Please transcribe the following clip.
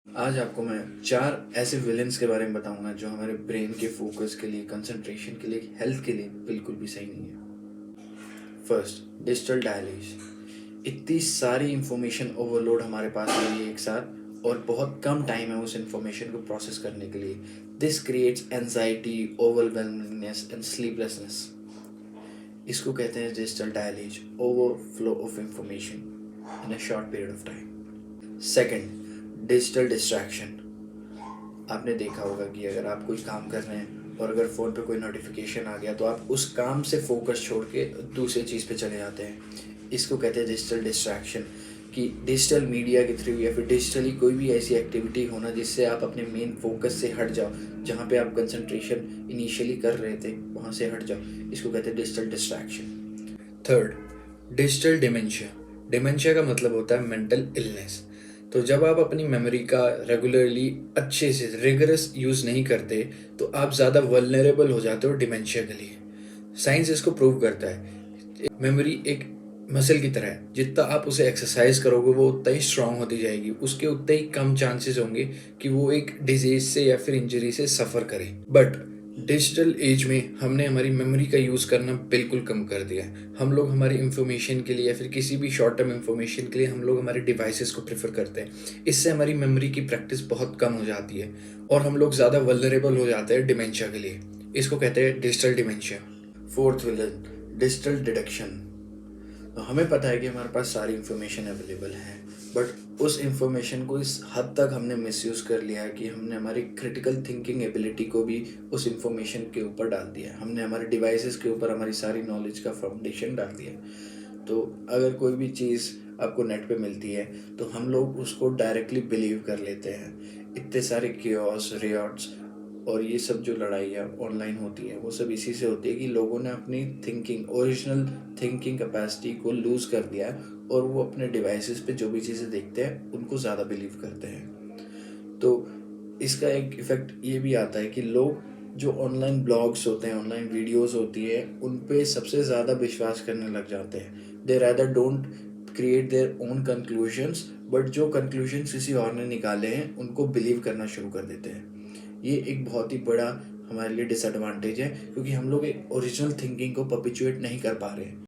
आज आपको मैं 4 ऐसे विलेन्स के बारे में बताऊँगा जो हमारे ब्रेन के फ़ोकस के लिए, कंसंट्रेशन के लिए, हेल्थ के लिए बिल्कुल भी सही नहीं है। First, digital deluge. इतनी सारी इन्फॉर्मेशन ओवरलोड हमारे पास आ रही है एक साथ और बहुत कम टाइम है उस इन्फॉर्मेशन को प्रोसेस करने के लिए। This creates anxiety, overwhelmingness and sleeplessness. इसको कहते हैं digital deluge, overflow of information in a short period of time. Second, digital distraction. आपने देखा होगा कि अगर आप कोई काम कर रहे हैं और अगर फ़ोन पे कोई नोटिफिकेशन आ गया तो आप उस काम से फोकस छोड़ के दूसरी चीज़ पे चले जाते हैं। इसको कहते हैं डिजिटल डिस्ट्रैक्शन। कि डिजिटल मीडिया के थ्रू या फिर डिजिटली कोई भी ऐसी एक्टिविटी होना जिससे आप अपने मेन फोकस से हट जाओ, जहाँ पे आप कंसंट्रेशन इनिशियली कर रहे थे वहाँ से हट जाओ, इसको कहते हैं digital distraction. Third, digital dementia. Dementia का मतलब होता है मेंटल इलनेस। तो जब आप अपनी मेमोरी का रेगुलरली अच्छे से रिगरस यूज़ नहीं करते तो आप ज़्यादा वल्नरेबल हो जाते हो डिमेंशिया के लिए। साइंस इसको प्रूव करता है। मेमोरी एक मसल की तरह है, जितना आप उसे एक्सरसाइज करोगे वो उतना ही स्ट्रांग होती जाएगी, उसके उतने ही कम चांसेस होंगे कि वो एक डिजीज से या फिर इंजरी से सफ़र करे। बट डिजिटल एज में हमने हमारी मेमोरी का यूज़ करना बिल्कुल कम कर दिया है। हम लोग हमारी इन्फॉर्मेशन के लिए या फिर किसी भी शॉर्ट टर्म इन्फॉर्मेशन के लिए हम लोग हमारे डिवाइसेस को प्रेफर करते हैं। इससे हमारी मेमोरी की प्रैक्टिस बहुत कम हो जाती है और हम लोग ज़्यादा वल्नरेबल हो जाते हैं डिमेंशिया के लिए। इसको कहते हैं digital dementia. Fourth villain, digital deduction. तो हमें पता है कि हमारे पास सारी इन्फॉर्मेशन अवेलेबल है, बट उस इन्फॉर्मेशन को इस हद तक हमने मिसयूज़ कर लिया है कि हमने हमारी क्रिटिकल थिंकिंग एबिलिटी को भी उस इन्फॉर्मेशन के ऊपर डाल दिया है। हमने हमारे डिवाइसेस के ऊपर हमारी सारी नॉलेज का फाउंडेशन डाल दिया है। तो अगर कोई भी चीज़ आपको नेट पे मिलती है तो हम लोग उसको डायरेक्टली बिलीव कर लेते हैं। इतने सारे कियोस, रियॉट्स और ये सब जो लड़ाइयाँ ऑनलाइन होती है वो सब इसी से होती है कि लोगों ने अपनी थिंकिंग, ओरिजिनल थिंकिंग कैपेसिटी को लूज़ कर दिया है और वो अपने डिवाइसेस पे जो भी चीज़ें देखते हैं उनको ज़्यादा बिलीव करते हैं। तो इसका एक इफ़ेक्ट ये भी आता है कि लोग जो ऑनलाइन ब्लॉग्स होते हैं, ऑनलाइन वीडियोस होती है, उन पे सबसे ज़्यादा विश्वास करने लग जाते हैं। दे rather don't create their own conclusions, but जो कंक्लूजन्स किसी और ने निकाले हैं उनको बिलीव करना शुरू कर देते हैं। ये एक बहुत ही बड़ा हमारे लिए डिसएडवांटेज है, क्योंकि हम लोग एक ओरिजिनल थिंकिंग को परपेचुएट नहीं कर पा रहे हैं।